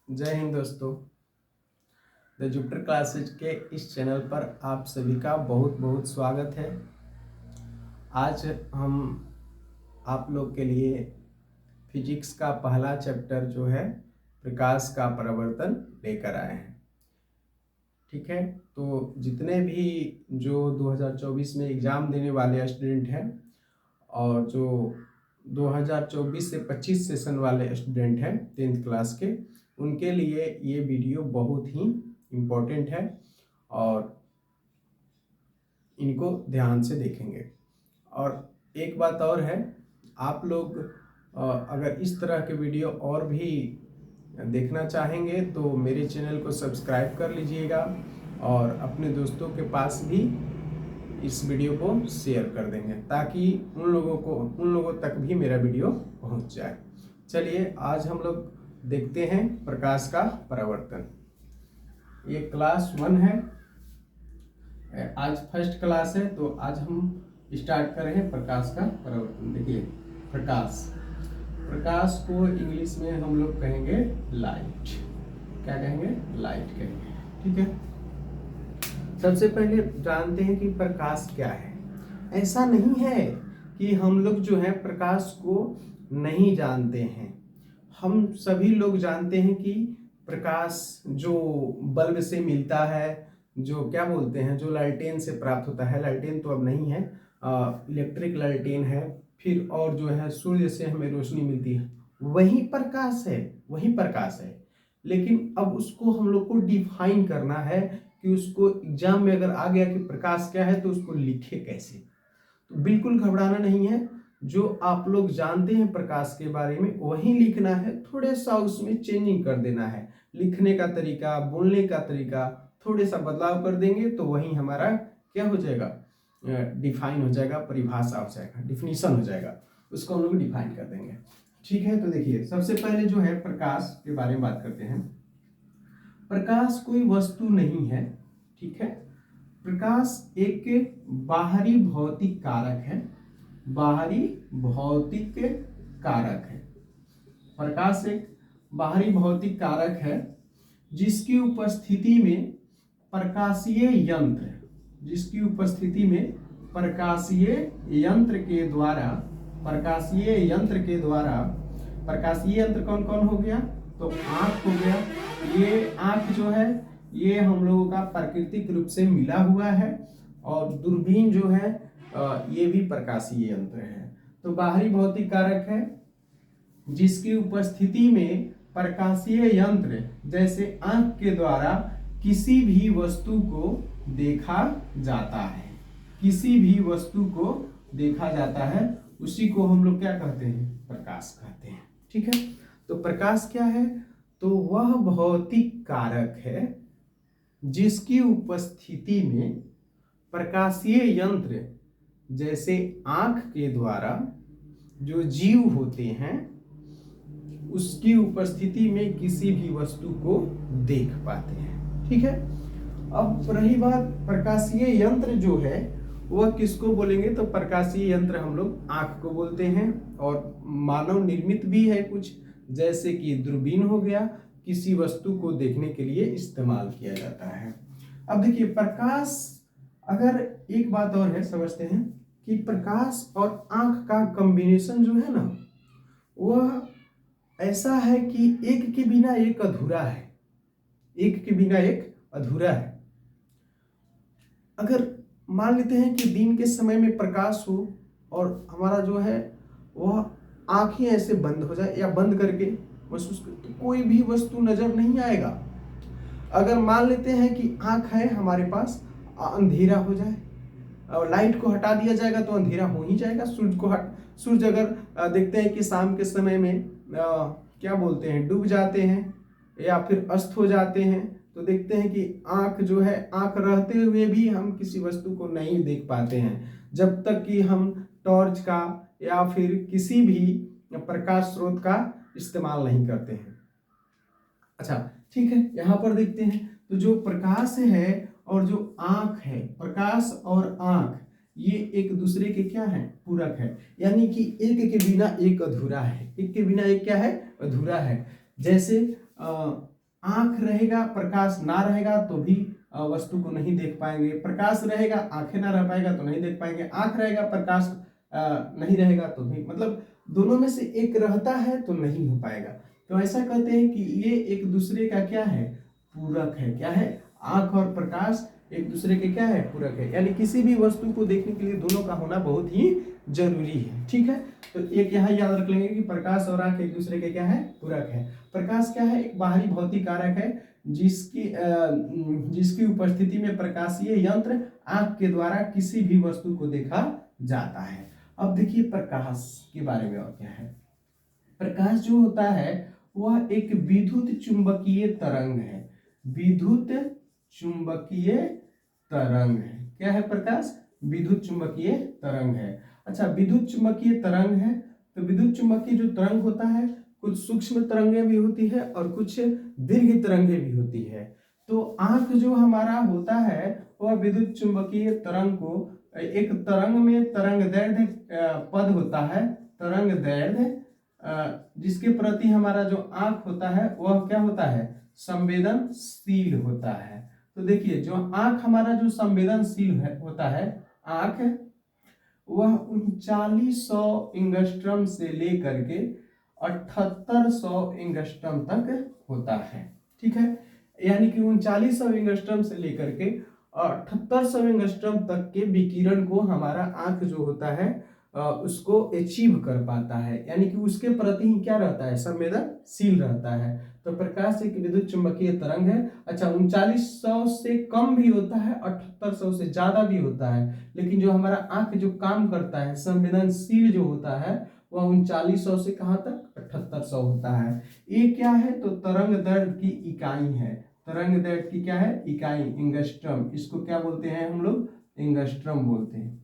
जय हिंद दोस्तों। The Jupiter classes के इस चैनल पर आप सभी का बहुत बहुत स्वागत है। आज हम आप लोग के लिए फिजिक्स का पहला चैप्टर जो है प्रकाश का परावर्तन लेकर आए हैं। ठीक है, तो जितने भी जो 2024 में एग्ज़ाम देने वाले स्टूडेंट हैं और जो 2024 से 25 सेशन वाले स्टूडेंट हैं 10th क्लास के, उनके लिए ये वीडियो बहुत ही इम्पोर्टेंट है और इनको ध्यान से देखेंगे। और एक बात और है, आप लोग अगर इस तरह के वीडियो और भी देखना चाहेंगे तो मेरे चैनल को सब्सक्राइब कर लीजिएगा और अपने दोस्तों के पास भी इस वीडियो को शेयर कर देंगे ताकि उन लोगों तक भी मेरा वीडियो पहुंच जाए। चलिए आज हम लोग देखते हैं प्रकाश का परावर्तन। ये क्लास 1 है, आज फर्स्ट क्लास है, तो आज हम स्टार्ट कर रहे हैं प्रकाश का परावर्तन। देखिए प्रकाश को इंग्लिश में हम लोग कहेंगे लाइट। क्या कहेंगे? लाइट कहेंगे। ठीक है, सबसे पहले जानते हैं कि प्रकाश क्या है। ऐसा नहीं है कि हम लोग जो है प्रकाश को नहीं जानते हैं। हम सभी लोग जानते हैं कि प्रकाश जो बल्ब से मिलता है, जो क्या बोलते हैं, जो लालटेन से प्राप्त होता है। लालटेन तो अब नहीं है, इलेक्ट्रिक लालटेन है। फिर और जो है सूर्य से हमें रोशनी मिलती है, वही प्रकाश है, वही प्रकाश है। लेकिन अब उसको हम लोग को डिफाइन करना है कि उसको एग्जाम में अगर आ गया कि प्रकाश क्या है तो उसको लिखे कैसे। तो बिल्कुल घबराना नहीं है, जो आप लोग जानते हैं प्रकाश के बारे में वही लिखना है। थोड़े सा उसमें चेंजिंग कर देना है, लिखने का तरीका, बोलने का तरीका थोड़े सा बदलाव कर देंगे तो वही हमारा क्या हो जाएगा, डिफाइन हो जाएगा, परिभाषा हो जाएगा, डिफिनीशन हो जाएगा, उसको हम लोग डिफाइन कर देंगे। ठीक है, तो देखिए सबसे पहले जो है प्रकाश के बारे में बात करते हैं। प्रकाश कोई वस्तु नहीं है। ठीक है, प्रकाश एक बाहरी भौतिक कारक है। बाहरी भौतिक कारक है। प्रकाश एक बाहरी भौतिक कारक है जिसकी उपस्थिति में प्रकाशीय यंत्र, जिसकी उपस्थिति में प्रकाशीय यंत्र के द्वारा, प्रकाशीय यंत्र कौन कौन हो गया? तो आंख हो गया। ये आंख जो है ये हम लोगों का प्राकृतिक रूप से मिला हुआ है, और दूरबीन जो है ये भी प्रकाशीय यंत्र है। तो बाहरी भौतिक कारक है जिसकी उपस्थिति में प्रकाशीय यंत्र जैसे आंख के द्वारा किसी भी वस्तु को देखा जाता है। किसी भी वस्तु को देखा जाता है, उसी को हम लोग क्या कहते हैं? प्रकाश कहते हैं। ठीक है, तो प्रकाश क्या है? तो वह भौतिक कारक है जिसकी उपस्थिति में प्रकाशीय यंत्र जैसे आंख के द्वारा जो जीव होते हैं उसकी उपस्थिति में किसी भी वस्तु को देख पाते हैं। ठीक है, अब रही बात प्रकाशीय यंत्र जो है वह किसको बोलेंगे? तो प्रकाशीय यंत्र हम लोग आंख को बोलते हैं, और मानव निर्मित भी है कुछ, जैसे कि दूरबीन हो गया, किसी वस्तु को देखने के लिए इस्तेमाल किया जाता है। अब देखिए प्रकाश, अगर एक बात और है समझते हैं कि प्रकाश और आंख का कॉम्बिनेशन जो है ना, वह ऐसा है कि एक के बिना एक अधूरा है। एक के बिना एक अधूरा है। अगर मान लेते हैं कि दिन के समय में प्रकाश हो और हमारा जो है वह आंखें ऐसे बंद हो जाए या बंद करके महसूस कर, तो कोई भी वस्तु नजर नहीं आएगा। अगर मान लेते हैं कि आंख है हमारे पास, अंधेरा हो जाए और लाइट को हटा दिया जाएगा तो अंधेरा हो ही जाएगा। सूरज अगर देखते हैं कि शाम के समय में क्या बोलते हैं, डूब जाते हैं या फिर अस्त हो जाते हैं, तो देखते हैं कि आंख जो है, आंख रहते हुए भी हम किसी वस्तु को नहीं देख पाते हैं जब तक कि हम टॉर्च का या फिर किसी भी प्रकाश स्रोत का इस्तेमाल नहीं करते हैं। अच्छा ठीक है, यहाँ पर देखते हैं तो जो प्रकाश है और जो आंख है, प्रकाश और आंख ये एक दूसरे के क्या है? पूरक है। यानी कि एक के बिना एक अधूरा है। एक के बिना एक क्या है? अधूरा है। जैसे आंख रहेगा, प्रकाश ना रहेगा तो भी वस्तु को नहीं देख पाएंगे। प्रकाश रहेगा, आंखें ना रह पाएगा तो नहीं देख पाएंगे। आंख रहेगा, प्रकाश नहीं रहेगा तो भी, मतलब दोनों में से एक रहता है तो नहीं हो पाएगा। तो ऐसा कहते हैं कि ये एक दूसरे का क्या है, पूरक है। क्या है, आंख और प्रकाश एक दूसरे के क्या है, पूरक है। यानी किसी भी वस्तु को देखने के लिए दोनों का होना बहुत ही जरूरी है। ठीक है, तो एक यहाँ याद रख लेंगे कि प्रकाश और आंख एक दूसरे के क्या है, पूरक है। प्रकाश क्या है, एक बाहरी भौतिक कारक है जिसकी उपस्थिति में प्रकाशीय यंत्र आंख के द्वारा किसी भी वस्तु को देखा जाता है। अब देखिए प्रकाश के बारे में और क्या है। प्रकाश जो होता है वह एक विद्युत चुंबकीय तरंग है। विद्युत चुंबकीय तरंग है। क्या है प्रकाश, विद्युत चुंबकीय तरंग है। अच्छा, विद्युत चुंबकीय तरंग है तो विद्युत चुंबकीय जो तरंग होता है, कुछ सूक्ष्म तरंगें भी होती है और कुछ दीर्घ तरंगें भी होती है। तो आंख जो हमारा होता है वह विद्युत चुंबकीय तरंग को एक तरंग में तरंगदैर्ध्य पद होता है, तरंगदैर्ध्य, जिसके प्रति हमारा जो आंख होता है वह क्या होता है, संवेदनशील होता है। तो देखिए जो आंख हमारा जो संवेदनशील होता है, आंख वह 3900 एंगस्ट्रम से लेकर के 7800 एंगस्ट्रम तक होता है। ठीक है, यानी कि 3900 एंगस्ट्रम से लेकर के 7800 एंगस्ट्रम तक के विकिरण को हमारा आंख जो होता है उसको अचीव कर पाता है, यानी कि उसके प्रति ही क्या रहता है, संवेदनशील रहता है। तो प्रकाश एक विद्युत चुंबकीय तरंग है। अच्छा, 3900 से कम भी होता है, 7800 से ज्यादा भी होता है, लेकिन जो हमारा आंख जो काम करता है, संवेदनशील जो होता है, वह 3900 से कहां तक, 7800 होता है। ये क्या है, तो तरंग दैर्ध्य की इकाई है। तरंग दैर्ध्य की क्या है, इकाई, एंगस्ट्रम। इसको क्या बोलते हैं हम लोग, एंगस्ट्रम बोलते हैं।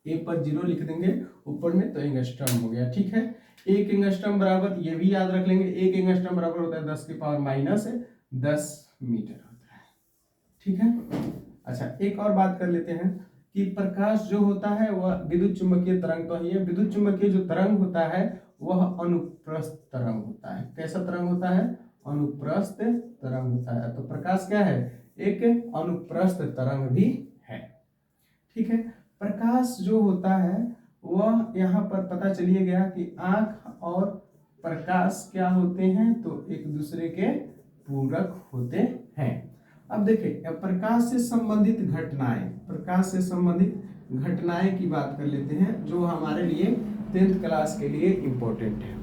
एक पर 0 लिख देंगे ऊपर में तो एंगस्ट्रम हो गया। ठीक है, एक एंगस्ट्रम बराबर, ये भी याद रख लेंगे, एक एंगस्ट्रम बराबर होता है 10 की पावर माइनस 10 मीटर होता है। ठीक है, अच्छा एक और बात कर लेते हैं कि प्रकाश जो होता है वह विद्युत चुंबकीय तरंग तो ही है। विद्युत चुंबकीय जो तरंग होता है वह अनुप्रस्थ तरंग होता है। कैसा तरंग होता है, अनुप्रस्थ तरंग होता है। तो प्रकाश क्या है, एक अनुप्रस्थ तरंग भी है। ठीक है, प्रकाश जो होता है वह यहाँ पर पता चलिए गया कि आंख और प्रकाश क्या होते हैं, तो एक दूसरे के पूरक होते हैं। अब देखिए प्रकाश से संबंधित घटनाएं, प्रकाश से संबंधित घटनाएं की बात कर लेते हैं जो हमारे लिए 10th क्लास के लिए इंपॉर्टेंट है।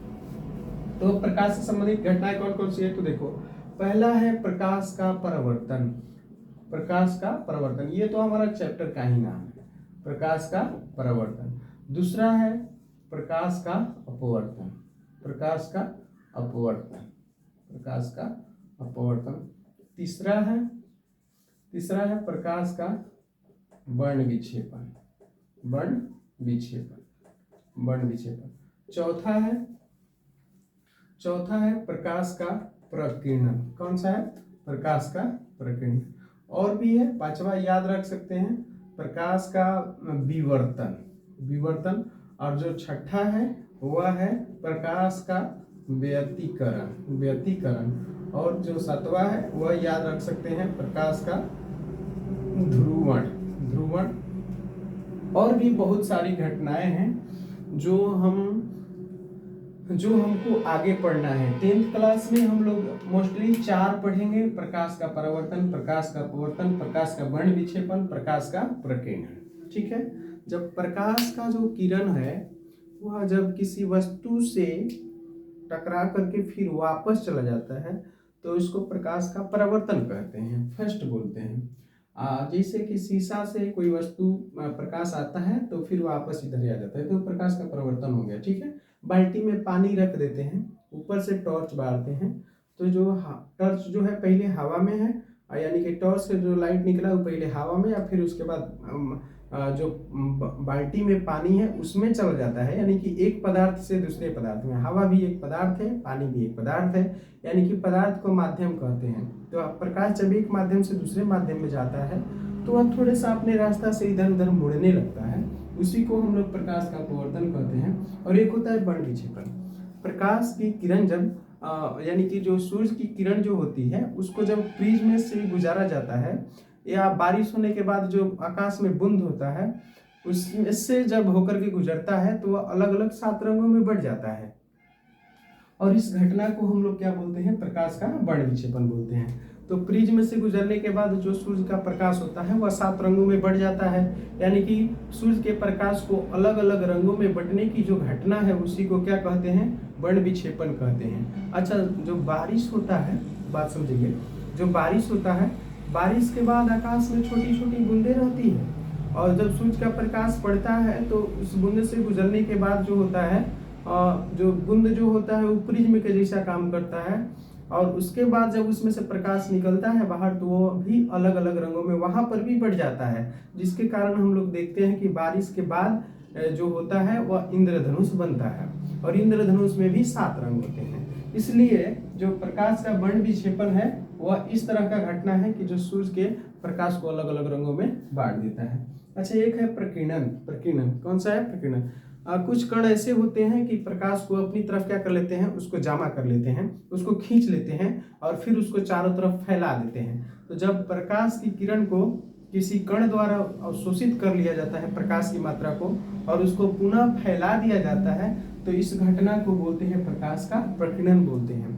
तो प्रकाश से संबंधित घटनाएं कौन कौन सी है, तो देखो पहला है प्रकाश का परावर्तन। प्रकाश का परावर्तन, ये तो हमारा चैप्टर का ही नाम है, प्रकाश का परावर्तन। दूसरा है प्रकाश का अपवर्तन। प्रकाश का अपवर्तन, प्रकाश का अपवर्तन। तीसरा है प्रकाश का वर्ण विक्षेपण, वर्ण विक्षेपण, वर्ण विक्षेपण। चौथा है प्रकाश का प्रकीर्णन। कौन सा है, प्रकाश का प्रकीर्णन। और भी है, पांचवा याद रख सकते हैं, प्रकाश का विवर्तन, विवर्तन। और जो छठा है वह है प्रकाश का व्यतिकरण, व्यतिकरण। और जो सातवां है वह याद रख सकते हैं, प्रकाश का ध्रुवण, ध्रुवण। और भी बहुत सारी घटनाएं हैं जो हमको आगे पढ़ना है। 10th क्लास में हम लोग मोस्टली 4 पढ़ेंगे, प्रकाश का परावर्तन, प्रकाश का अपवर्तन, प्रकाश का वर्ण विक्षेपण, प्रकाश का प्रकीर्णन। ठीक है, जब प्रकाश का जो किरण है वह जब किसी वस्तु से टकरा करके फिर वापस चला जाता है तो इसको प्रकाश का परावर्तन कहते हैं, फर्स्ट बोलते हैं। जैसे कि शीशा से कोई वस्तु प्रकाश आता है तो फिर वापस इधर आ जाता है, तो प्रकाश का परावर्तन हो गया। ठीक है, बाल्टी में पानी रख देते हैं, ऊपर से टॉर्च बारते हैं, तो जो टॉर्च जो है पहले हवा में है, यानी कि टॉर्च से जो लाइट निकला वो पहले हवा में या फिर उसके बाद जो बाल्टी में पानी है उसमें चल जाता है। यानी कि एक पदार्थ से दूसरे पदार्थ में, हवा भी एक पदार्थ है, पानी भी एक पदार्थ है, यानी कि पदार्थ को माध्यम कहते हैं। तो प्रकाश जब एक माध्यम से दूसरे माध्यम में जाता है तो वह थोड़े सा अपने रास्ता से इधर उधर मुड़ने लगता है, उसी को हम लोग प्रकाश का अपवर्तन कहते हैं। और एक होता है वर्ण विक्षेपण। प्रकाश की किरण जब यानी कि जो सूरज की किरण जो होती है उसको जब प्रिज्म से गुजारा जाता है या बारिश होने के बाद जो आकाश में बूंद होता है उसमें से जब होकर के गुजरता है तो वह अलग अलग 7 रंगों में बढ़ जाता है। और इस घटना को हम लोग क्या बोलते हैं, प्रकाश का वर्ण विक्षेपण बोलते हैं। तो प्रिज्म से गुजरने के बाद जो सूर्य का प्रकाश होता है वह 7 रंगों में बढ़ जाता है, यानी कि सूर्य के प्रकाश को अलग अलग रंगों में बंटने की जो घटना है उसी को क्या कहते हैं, वर्ण विक्षेपण कहते हैं। अच्छा, जो बारिश होता है, बात समझिए, जो बारिश होता है, बारिश के बाद आकाश में छोटी छोटी बूंदें रहती है और जब सूर्य का प्रकाश पड़ता है तो उस बूंद से गुजरने के बाद जो होता है, जो बूंद जो होता है वो प्रिज्म के जैसा काम करता है और उसके बाद जब उसमें से प्रकाश निकलता है बाहर तो वो भी अलग अलग रंगों में वहां पर भी बढ़ जाता है, जिसके कारण हम लोग देखते हैं कि बारिश के बाद जो होता है वह इंद्रधनुष बनता है और इंद्रधनुष में भी 7 रंग होते हैं। इसलिए जो प्रकाश का वर्ण विक्षेपण है वह इस तरह का घटना है कि जो सूर्य के प्रकाश को अलग अलग रंगों में बांट देता है। अच्छा, एक है प्रकीर्णन। प्रकीर्णन कौन सा है? प्रकीर्णन कुछ कण ऐसे होते हैं कि प्रकाश को अपनी तरफ क्या कर लेते हैं, उसको जमा कर लेते हैं, उसको खींच लेते हैं और फिर उसको चारों तरफ फैला देते हैं। तो जब प्रकाश की किरण को किसी कण द्वारा अवशोषित कर लिया जाता है प्रकाश की मात्रा को और उसको पुनः फैला दिया जाता है तो इस घटना को बोलते हैं प्रकाश का प्रकीर्णन बोलते हैं।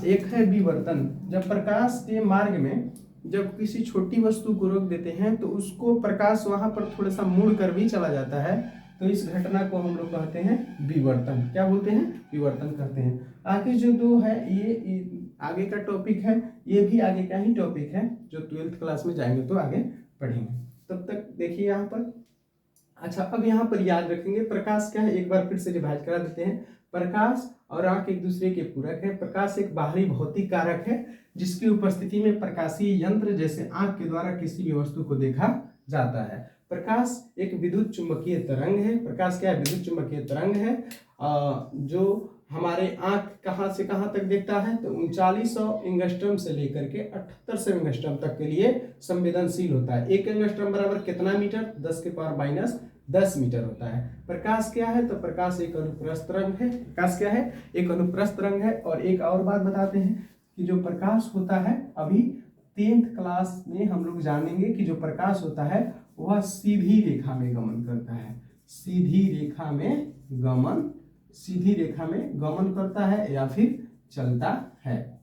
एक है विवर्तन। जब प्रकाश के मार्ग में जब किसी छोटी वस्तु को रोक देते हैं तो उसको प्रकाश वहां पर थोड़ा सा मुड़ कर भी चला जाता है, तो इस घटना को हम लोग कहते हैं विवर्तन। क्या बोलते हैं? विवर्तन कहते हैं। आगे जो 2 है ये आगे का टॉपिक है, ये भी आगे का ही टॉपिक है जो 12th क्लास में जाएंगे तो आगे पढ़ेंगे। तब तक देखिए यहाँ पर। अच्छा, अब यहाँ पर याद रखेंगे प्रकाश क्या है, एक बार फिर से रिवाइज करा देते हैं। प्रकाश और आंख एक दूसरे के पूरक है। प्रकाश एक बाहरी भौतिक कारक है जिसकी उपस्थिति में प्रकाशीय यंत्र जैसे आंख के द्वारा किसी भी वस्तु को देखा जाता है। प्रकाश एक विद्युत चुंबकीय तरंग है। प्रकाश क्या है? विद्युत चुंबकीय तरंग है जो हमारे आंख कहाँ से कहाँ तक देखता है, तो 3900 एंगस्ट्रॉम से लेकर के 7800 एंगस्ट्रॉम तक के लिए संवेदनशील होता है। 1 एंगस्ट्रॉम बराबर कितना मीटर? 10⁻⁻10 मीटर होता है। प्रकाश क्या है? तो प्रकाश एक अनुप्रस्थ तरंग है। प्रकाश क्या है? एक अनुप्रस्थ तरंग है। और एक और बात बताते हैं कि जो प्रकाश होता है, अभी 10th क्लास में हम लोग जानेंगे कि जो प्रकाश होता है वह सीधी रेखा में गमन करता है। सीधी रेखा में गमन करता है या फिर चलता है।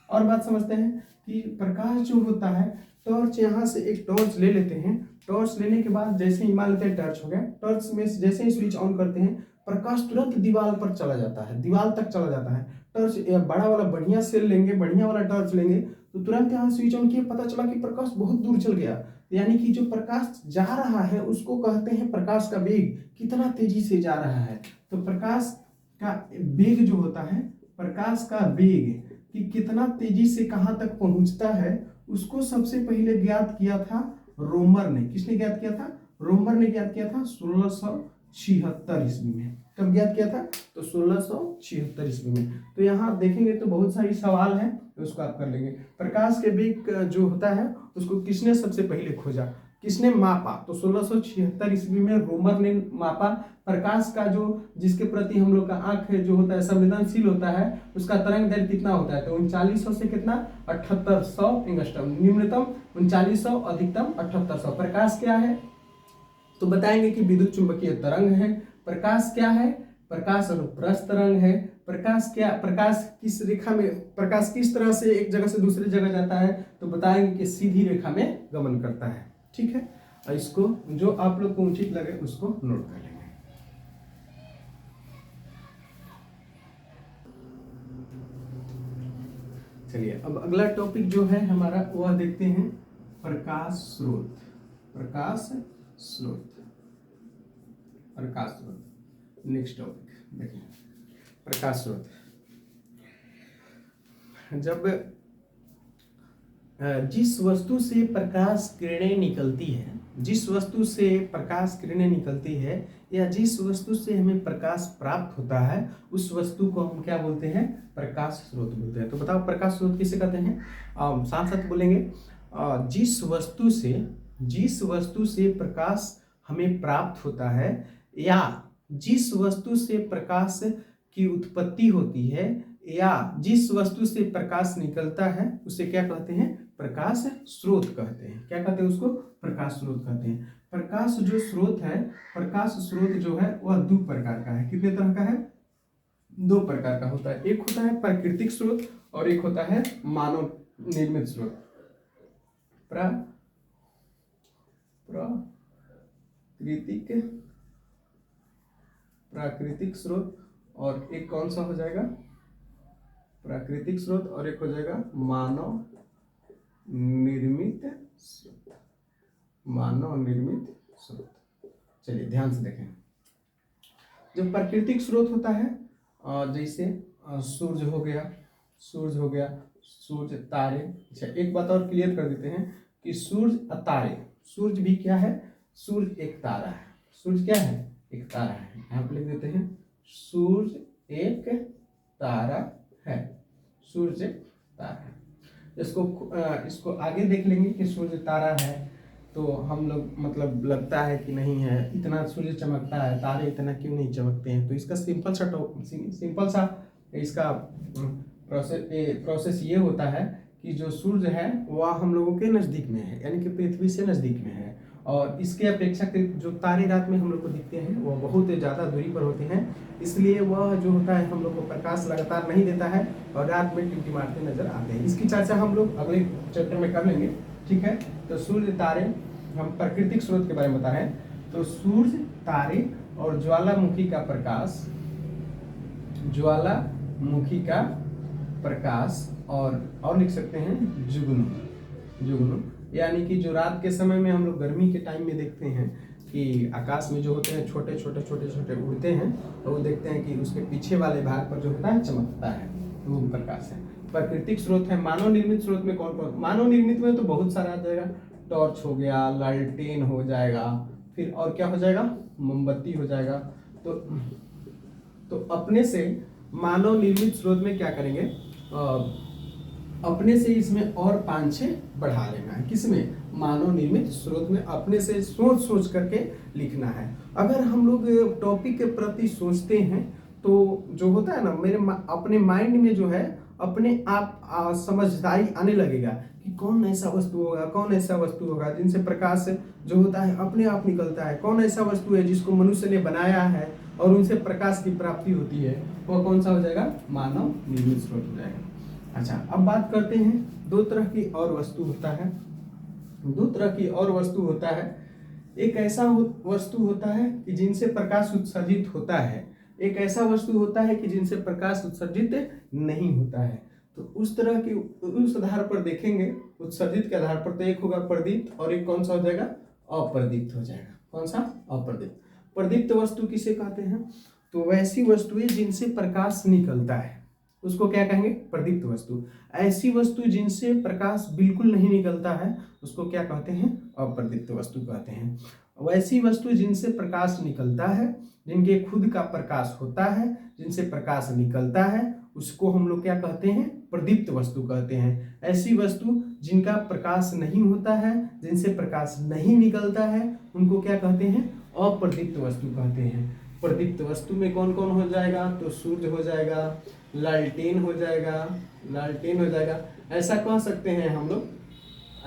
और बात समझते हैं कि प्रकाश जो होता है, टॉर्च, यहाँ से एक टॉर्च ले लेते हैं। टॉर्च लेने के बाद जैसे ही मान लेते हैं टॉर्च हो गया, टॉर्च में जैसे ही स्विच ऑन करते हैं प्रकाश तुरंत दीवार पर चला जाता है, दीवार तक चला जाता है। टॉर्च बड़ा वाला बढ़िया सेल लेंगे, बढ़िया वाला टॉर्च लेंगे तो तुरंत यहाँ स्विच ऑन किए, पता चला कि प्रकाश बहुत दूर चल गया। यानी कि जो प्रकाश जा रहा है उसको कहते हैं प्रकाश का वेग, कितना तेजी से जा रहा है। तो प्रकाश का वेग जो होता है, प्रकाश का वेग कि कितना तेजी से कहाँ तक पहुंचता है, उसको सबसे पहले ज्ञात किया था रोमर ने। किसने ज्ञात किया था? रोमर ने ज्ञात किया था 1676 ईस्वी में। कब ज्ञात किया था? तो 1676 ईस्वी में। तो यहाँ देखेंगे तो बहुत सारी सवाल है, उसको आप कर लेंगे। प्रकाश के वेग जो होता है उसको किसने सबसे पहले खोजा, किसने मापा? तो 1676 ईस्वी में रोमर ने मापा। प्रकाश का जो जिसके प्रति हम लोग का आंख जो होता है संवेदनशील होता है, उसका तरंग दैर्घ्य कितना होता है? तो 3900 से कितना? 7800 एंगस्ट्रॉम। न्यूनतम 3900, अधिकतम 7800। प्रकाश क्या है? तो बताएंगे कि विद्युत चुंबकीय तरंग है। प्रकाश क्या है? प्रकाश अनुप्रस्थ तरंग है। प्रकाश क्या? प्रकाश किस रेखा में, प्रकाश किस तरह से एक जगह से दूसरी जगह जाता है? तो बताएंगे कि सीधी रेखा में गमन करता है। ठीक है, और इसको जो आप लोग को उचित लगे उसको नोट कर लेंगे। चलिए, अब अगला टॉपिक जो है हमारा वह देखते हैं प्रकाश स्रोत। प्रकाश स्रोत, प्रकाश स्रोत नेक्स्ट टॉपिक देखिए। प्रकाश स्रोत, जब जिस वस्तु से प्रकाश किरणें निकलती है, जिस वस्तु से प्रकाश किरणें निकलती है या जिस वस्तु से हमें प्रकाश प्राप्त होता है उस वस्तु को हम क्या बोलते हैं? प्रकाश स्रोत बोलते हैं। तो बताओ प्रकाश स्रोत किसे कहते हैं? साथ साथ बोलेंगे। जिस वस्तु से प्रकाश हमें प्राप्त होता है या जिस वस्तु से प्रकाश की उत्पत्ति होती है या जिस वस्तु से प्रकाश निकलता है उसे क्या कहते हैं? प्रकाश स्रोत कहते हैं। क्या कहते हैं उसको? प्रकाश स्रोत कहते हैं। प्रकाश जो स्रोत है, प्रकाश स्रोत जो है वह दो प्रकार का है। कितने तरह का है? दो प्रकार का होता है। एक होता है प्राकृतिक स्रोत और एक होता है मानव निर्मित स्रोत। प्राकृतिक स्रोत और एक कौन सा हो जाएगा? प्राकृतिक स्रोत और एक हो जाएगा मानव निर्मित स्रोत। मानव निर्मित स्रोत। चलिए ध्यान से देखें। जो प्राकृतिक स्रोत होता है जैसे सूर्य हो गया, सूर्य, तारे। अच्छा एक बात और क्लियर कर देते हैं कि सूर्य और तारे, सूर्य भी क्या है? सूर्य एक तारा है। सूर्य क्या है? एक तारा है। यहाँ पे लिख देते हैं सूर्य एक तारा है। सूर्य तारा है। इसको आगे देख लेंगे कि सूर्य तारा है तो हम लोग मतलब लगता है कि नहीं है, इतना सूर्य चमकता है, तारे इतना क्यों नहीं चमकते हैं। तो इसका सिंपल सा इसका प्रोसेस ये होता है कि जो सूर्य है वह हम लोगों के नज़दीक में है, यानी कि पृथ्वी से नज़दीक में है, और इसके अपेक्षाकृत जो तारे रात में हम लोग को दिखते हैं वह बहुत ज़्यादा दूरी पर होते हैं, इसलिए वह जो होता है हम लोग को प्रकाश लगातार नहीं देता है और रात में टिमटिमाते नजर आते हैं। इसकी चर्चा हम लोग अगले चैप्टर में कर लेंगे, ठीक है। तो सूर्य, तारे, हम प्राकृतिक स्रोत के बारे में बता रहे हैं। तो सूर्य, तारे और ज्वालामुखी का प्रकाश और लिख सकते हैं जुगनू, यानी कि जो रात के समय में हम लोग गर्मी के टाइम में देखते हैं कि आकाश में जो होते हैं छोटे छोटे उड़ते हैं, तो वो देखते हैं कि उसके पीछे वाले भाग पर जो होता है चमकता है, तो वो प्रकाश है। प्राकृतिक स्रोत है। मानव निर्मित स्रोत में कौन कौन? मानव निर्मित में तो बहुत सारा आ जाएगा। टॉर्च हो गया, लालटेन हो जाएगा, फिर और क्या हो जाएगा? मोमबत्ती हो जाएगा। तो अपने से मानव निर्मित स्रोत में क्या करेंगे? अपने से इसमें और 5-6 बढ़ा लेना है। किसमें? मानव निर्मित स्रोत में अपने से सोच करके लिखना है। अगर हम लोग टॉपिक के प्रति सोचते हैं तो जो होता है ना, मेरे अपने माइंड में जो है अपने आप समझदारी आने लगेगा कि कौन ऐसा वस्तु होगा जिनसे प्रकाश जो होता है अपने आप निकलता है, कौन ऐसा वस्तु है जिसको मनुष्य ने बनाया है और उनसे प्रकाश की प्राप्ति होती है, वह कौन सा हो जाएगा? मानव निर्मित स्रोत हो जाएगा। अच्छा अब बात करते हैं दो तरह की और वस्तु होता है। एक ऐसा वस्तु होता है कि जिनसे प्रकाश उत्सर्जित होता है, एक ऐसा वस्तु होता है कि जिनसे प्रकाश उत्सर्जित नहीं होता है। तो उस आधार पर देखेंगे, उत्सर्जित के आधार पर, तो एक होगा प्रदीप्त और एक कौन सा हो जाएगा? अप्रदीप्त हो जाएगा। कौन सा? अप्रदीप्त। प्रदीप्त वस्तु किसे कहते हैं? तो वैसी वस्तुएं जिनसे प्रकाश निकलता है उसको क्या कहेंगे? प्रदीप्त वस्तु। ऐसी वस्तु जिनसे प्रकाश बिल्कुल नहीं निकलता है उसको क्या कहते हैं? अप्रदीप्त वस्तु कहते हैं। वैसी वस्तु जिनसे प्रकाश निकलता है, जिनके खुद का प्रकाश होता है, जिनसे प्रकाश निकलता है, उसको हम लोग क्या कहते हैं? प्रदीप्त वस्तु कहते हैं। ऐसी वस्तु जिनका प्रकाश नहीं होता है, जिनसे प्रकाश नहीं निकलता है, उनको क्या कहते हैं? अप्रदीप्त वस्तु कहते हैं। प्रदीप्त वस्तु में कौन कौन हो जाएगा? तो सूर्य हो जाएगा, लालटेन हो जाएगा। ऐसा कह सकते हैं हम लोग,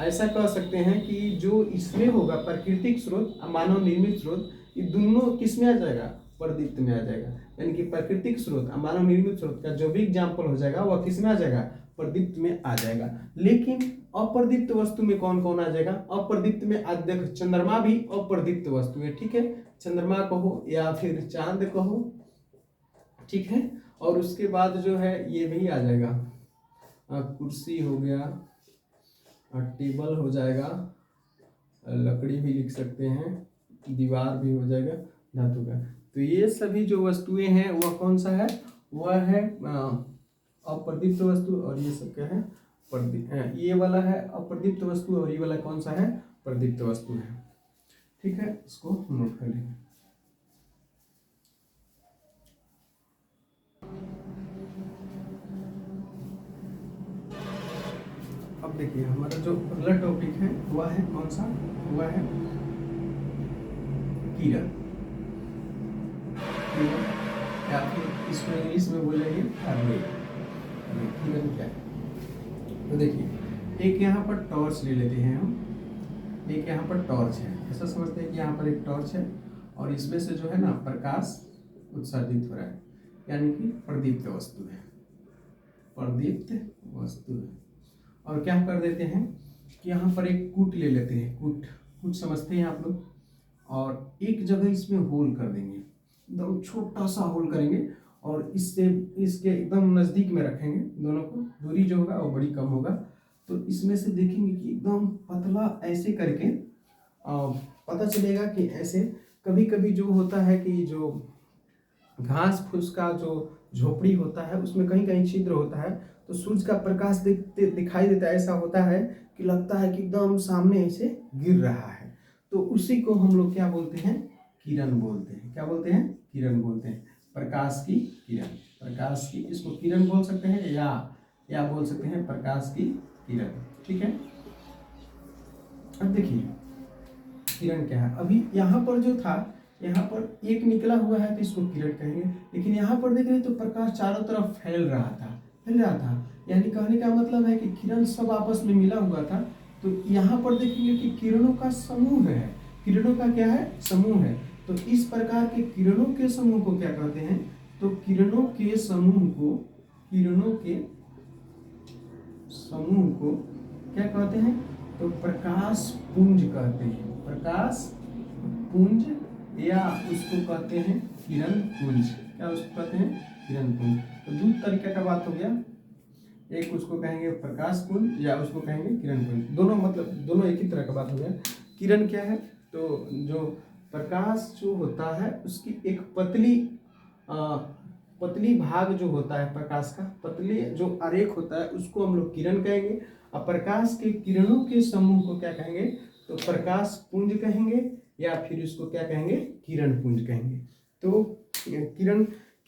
ऐसा कह सकते हैं कि जो इसमें होगा प्राकृतिक स्रोत, मानव निर्मित स्रोत, ये दोनों किस में आ जाएगा? प्रदीप्त में आ जाएगा। यानी कि प्राकृतिक स्रोत, मानव निर्मित स्रोत का जो भी एग्जाम्पल हो जाएगा वह किस में आ जाएगा? प्रदीप्त में आ जाएगा। लेकिन अप्रदीप्त वस्तु में कौन कौन आ जाएगा? अप्रदीप्त में आज देखो चंद्रमा भी अप्रदीप्त वस्तु है, ठीक है। चंद्रमा कहो या फिर चांद कहो, ठीक है। और उसके बाद जो है ये भी आ जाएगा, कुर्सी हो गया, टेबल हो जाएगा, लकड़ी भी लिख सकते हैं, दीवार भी हो जाएगा धातु का। तो ये सभी जो वस्तुएं हैं वह कौन सा है? वह है अप्रदीप्त वस्तु, और ये सब क्या है? प्रदीप्त। ये वाला है अप्रदीप्त वस्तु और ये वाला कौन सा है? प्रदीप्त वस्तु है, ठीक है। इसको नोट कर लेंगे। अब देखिए हमारा जो अगला टॉपिक है वह है कौन सा? वह है किरण, या फिर इसको इंग्लिश में बोलेंगे रे। किरण क्या है? तो देखिए, एक यहाँ पर टॉर्च ले लेते हैं हम, एक यहाँ पर टॉर्च है, ऐसा समझते हैं कि यहाँ पर एक टॉर्च है और इसमें से जो है ना प्रकाश उत्सर्जित हो रहा है, यानी कि प्रदीप्त वस्तु है, प्रदीप्त वस्तु है। और क्या कर देते हैं कि यहाँ पर एक कूट ले लेते हैं, कूट, कूट समझते हैं आप लोग, और एक जगह इसमें होल कर देंगे, एकदम छोटा सा होल करेंगे और इससे इसके एकदम नज़दीक में रखेंगे, दोनों को दूरी जो होगा वो बड़ी कम होगा। तो इसमें से देखेंगे कि एकदम पतला ऐसे करके पता चलेगा कि ऐसे कभी कभी जो होता है कि जो घास फूस का जो झोपड़ी होता है उसमें कहीं कहीं छिद्र होता है, तो सूरज का प्रकाश दिखाई देता है, ऐसा होता है कि लगता है कि एकदम सामने ऐसे गिर रहा है। तो उसी को हम लोग क्या बोलते हैं? किरण बोलते हैं। क्या बोलते हैं? किरण बोलते हैं। प्रकाश की किरण, प्रकाश की, इसको किरण बोल सकते हैं या बोल सकते हैं प्रकाश की किरण। ठीक है, अब देखिए किरण क्या है। अभी यहाँ पर जो था, यहाँ पर एक निकला हुआ है तो इसको किरण कहेंगे, लेकिन यहाँ पर देख रहे तो प्रकाश चारों तरफ फैल रहा था, यानी कहने का मतलब है कि किरण सब आपस में मिला हुआ था। तो यहाँ पर देखेंगे कि किरणों का समूह है, किरणों का क्या है? समूह है। तो इस प्रकार के किरणों के समूह को क्या कहते हैं? तो किरणों के समूह को क्या कहते हैं? तो प्रकाश पुंज कहते हैं, प्रकाश पुंज, या उसको कहते हैं किरण पुंज। क्या उसको कहते हैं? किरण पुंज। तो दो तरीके का बात हो गया, एक उसको कहेंगे प्रकाश पुंज या उसको कहेंगे किरण पुंज, दोनों मतलब दोनों एक ही तरह का बात हो गया। किरण क्या है? तो जो प्रकाश जो होता है उसकी एक पतली भाग जो होता है प्रकाश का, पतली जो आरेख होता है उसको हम लोग किरण कहेंगे। और प्रकाश के किरणों के समूह को क्या कहेंगे? तो प्रकाश पुंज कहेंगे, या फिर इसको क्या कहेंगे? किरण पुंज कहेंगे। तो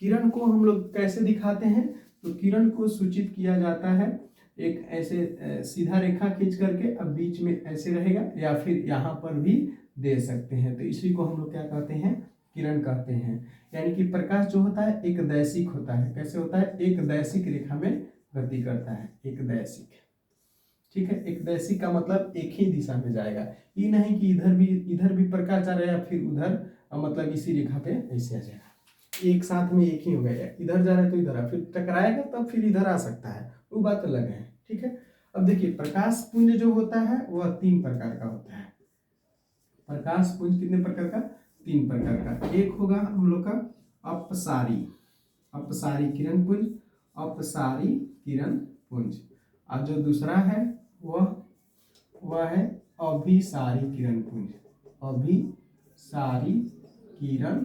किरण को हम लोग कैसे दिखाते हैं? तो किरण को सूचित किया जाता है एक ऐसे सीधा रेखा खींच करके, अब बीच में ऐसे रहेगा, या फिर यहाँ पर भी दे सकते हैं। तो इसी को हम लोग क्या कहते हैं? किरण कहते हैं। यानी कि प्रकाश जो होता है एक दैशिक होता है। कैसे होता है? एक दैशिक रेखा में गति करता है, एक दैशिक। ठीक है, एक दैशिक का मतलब एक ही दिशा में जाएगा, ये नहीं कि इधर भी प्रकाश जा रहा है फिर उधर, मतलब इसी रेखा पे ऐसे आ जाएगा, एक साथ में एक ही हो गया, इधर जा रहा है तो इधर, फिर टकराएगा तब फिर इधर आ सकता है, वो बात अलग है। ठीक है, अब देखिए प्रकाश पुंज जो होता है वह 3 प्रकार का होता है। प्रकाश पुंज कितने प्रकार का? 3 प्रकार का। एक होगा हम लोग का अपसारी किरण पुंज, अपसारी किरण पुंज। और जो दूसरा है वह है अभिसारी किरण पुंज, अभिसारी किरण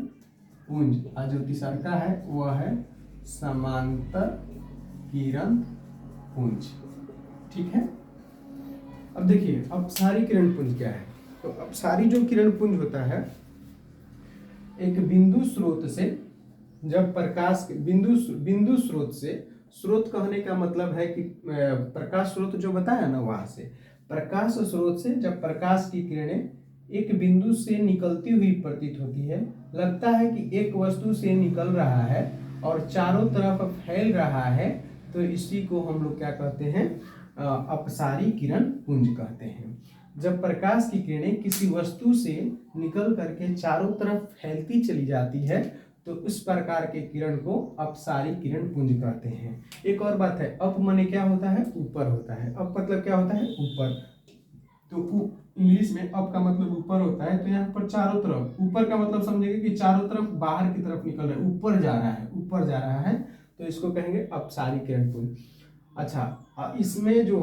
पुंज। और जो तीसरा का है वह है समांतर किरण पुंज। ठीक है, अब देखिए अपसारी किरण पुंज क्या है? तो अपसारी जो किरण पुंज होता है, एक बिंदु स्रोत से जब प्रकाश बिंदु स्रोत से, स्रोत कहने का मतलब है कि प्रकाश स्रोत जो बताया ना, वहां से प्रकाश स्रोत से जब प्रकाश की किरणें एक बिंदु से निकलती हुई प्रतीत होती है, लगता है कि एक वस्तु से निकल रहा है और चारों तरफ फैल रहा है, तो इसी को हम लोग क्या कहते हैं? अपसारी किरण पुंज कहते हैं। जब प्रकाश की किरणें किसी वस्तु से निकल करके चारों तरफ फैलती चली जाती है, तो उस प्रकार के किरण को अपसारी किरण पुंज कहते हैं। एक और बात है, अप माने क्या होता है? ऊपर होता है। अप मतलब क्या होता है? ऊपर। तो इंग्लिश में अप का मतलब ऊपर होता है, तो यहाँ पर चारों तरफ, ऊपर का मतलब समझेंगे कि चारों तरफ बाहर की तरफ निकल रहा है, ऊपर जा रहा है, तो इसको कहेंगे अपसारी किरण पुंज। अच्छा, इसमें जो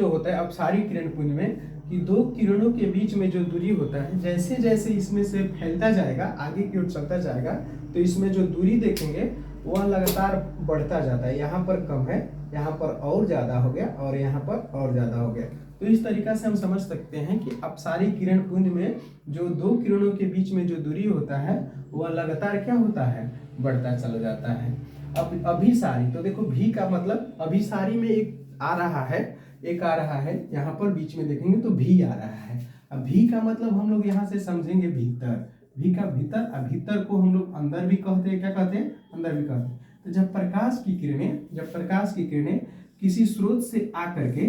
होता है अपसारी किरण पुंज में कि दो किरणों के बीच में जो दूरी होता है, जैसे जैसे इसमें से फैलता जाएगा, आगे की ओर चलता जाएगा, तो इसमें जो दूरी देखेंगे वह लगातार बढ़ता जाता है। यहाँ पर कम है, यहाँ पर और ज्यादा हो गया, और यहाँ पर और ज्यादा हो गया। तो इस तरीका से हम समझ सकते हैं कि अपसारी किरण पुंज में जो दो किरणों के बीच में जो दूरी होता है वह लगातार क्या होता है? बढ़ता चला जाता है। अब अभिसारी, तो देखो भी का मतलब अभिसारी में एक आ रहा है, यहाँ पर बीच में देखेंगे तो भी आ रहा है। अब भी का मतलब हम लोग यहाँ से समझेंगे भीतर, भी का भीतर, और भीतर को हम लोग अंदर भी कहते हैं। क्या कहते हैं? अंदर भी कहते हैं। तो जब प्रकाश की किरणें किसी स्रोत से आकर के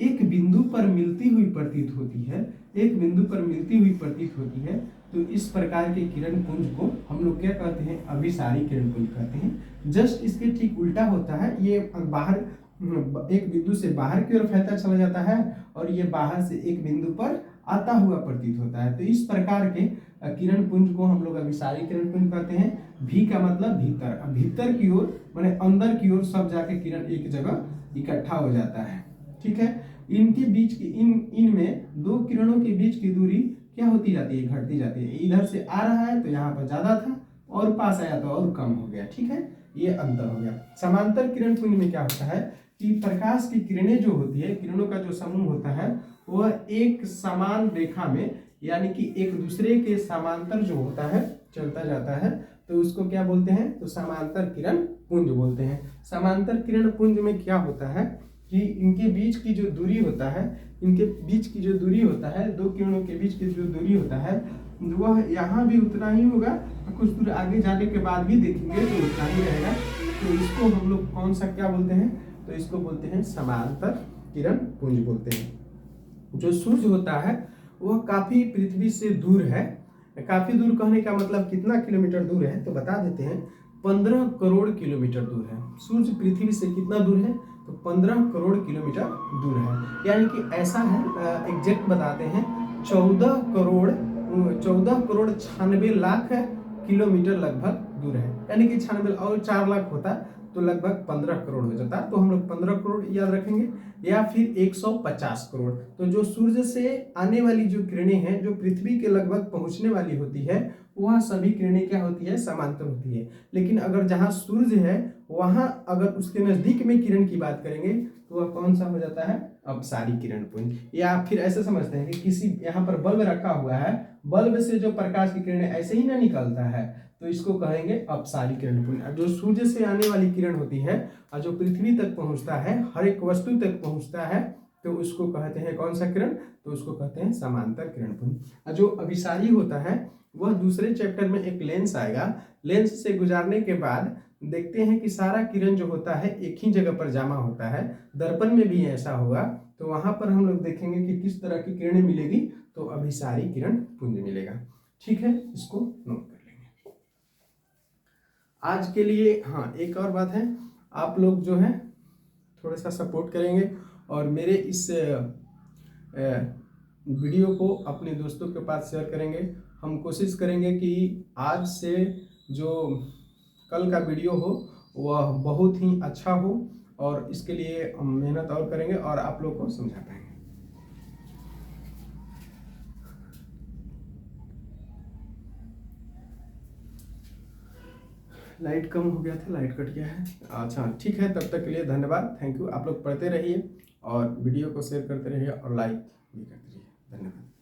एक बिंदु पर मिलती हुई प्रतीत होती है, तो इस प्रकार के किरण पुंज को हम लोग क्या कहते हैं, अभिसारी किरण पुंज कहते हैं। जस्ट इसके ठीक उल्टा होता है, ये बाहर एक बिंदु से बाहर की ओर फैलता चला जाता है और ये बाहर से एक बिंदु पर आता हुआ प्रतीत होता है। तो इस प्रकार के किरण पुंज को हम लोग अभिसारी किरण पुंज कहते हैं। भी का मतलब भीतर, भीतर की ओर माने अंदर की ओर सब जाके किरण एक जगह इकट्ठा हो जाता है। ठीक है, इनके बीच की इनमें दो किरणों के बीच की दूरी क्या होती जाती है, घटती जाती है। इधर से आ रहा है तो यहाँ पर ज्यादा था और पास आया तो और कम हो गया। ठीक है, ये अंतर हो गया। समांतर किरण पुंज में क्या होता है कि प्रकाश की किरणें जो होती है, किरणों का जो समूह होता है वह एक समान रेखा में यानी कि एक दूसरे के समांतर जो होता है चलता जाता है, तो उसको क्या बोलते हैं, तो समांतर किरण पुंज बोलते हैं। समांतर किरण पुंज में क्या होता है कि इनके बीच की जो दूरी होता है, दो किरणों के बीच की जो दूरी होता है वह यहाँ भी उतना ही होगा, कुछ दूर आगे जाने के बाद भी देखेंगे तो उतना ही रहेगा। तो इसको हम लोग कौन सा क्या बोलते हैं, तो इसको बोलते हैं समांतर किरण पुंज बोलते हैं। जो सूर्य होता है वह काफी पृथ्वी से दूर है। काफी दूर कहने का मतलब कितना किलोमीटर दूर है, तो बता देते हैं 15 करोड़ किलोमीटर दूर है। सूर्य पृथ्वी से कितना दूर है, तो 15 करोड़ किलोमीटर दूर है। यानी कि ऐसा है, एग्जैक्ट बताते हैं, 14 करोड़ 96 लाख किलोमीटर लगभग दूर है। यानी कि 96 और 4 लाख होता तो लगभग 15 करोड़ हो जाता। तो हम लोग 15 करोड़ याद रखेंगे या फिर 150 करोड़। तो जो सूर्य से आने वाली जो किरणें हैं, जो पृथ्वी के लगभग पहुंचने वाली होती है, वह सभी किरणें क्या होती है, समांतर होती है। लेकिन अगर जहां सूर्य है वहां अगर उसके नजदीक में किरण की बात करेंगे तो वह कौन सा हो जाता है, अपसारी किरण पुंज। या फिर ऐसे समझते हैं कि किसी यहाँ पर बल्ब रखा हुआ है, बल्ब से जो प्रकाश की किरणें ऐसे ही ना निकलता है, तो इसको कहेंगे अपसारी किरण पुंज। जो सूर्य से आने वाली किरण होती है और जो पृथ्वी तक पहुंचता है, हर एक वस्तु तक पहुंचता है, तो उसको कहते हैं कौन सा किरण, तो उसको कहते हैं समांतर किरण पुंज। जो अभिसारी होता है वह दूसरे चैप्टर में एक लेंस आएगा, लेंस से गुजारने के बाद देखते हैं कि सारा किरण जो होता है एक ही जगह पर जमा होता है। दर्पण में भी ऐसा होगा, तो वहां पर हम लोग देखेंगे कि किस तरह की किरणें मिलेगी, तो अभिसारी किरण पुंज मिलेगा। ठीक है, इसको नोट कर लेंगे आज के लिए। हाँ, एक और बात है, आप लोग जो है थोड़ा सा सपोर्ट करेंगे और मेरे इस वीडियो को अपने दोस्तों के पास शेयर करेंगे। हम कोशिश करेंगे कि आज से जो कल का वीडियो हो वह बहुत ही अच्छा हो और इसके लिए हम मेहनत और करेंगे और आप लोग को समझा पाएंगे। लाइट कम हो गया था, लाइट कट गया है। अच्छा ठीक है, तब तक के लिए धन्यवाद, थैंक यू। आप लोग पढ़ते रहिए और वीडियो को शेयर करते रहिए और लाइक भी करते रहिए। धन्यवाद।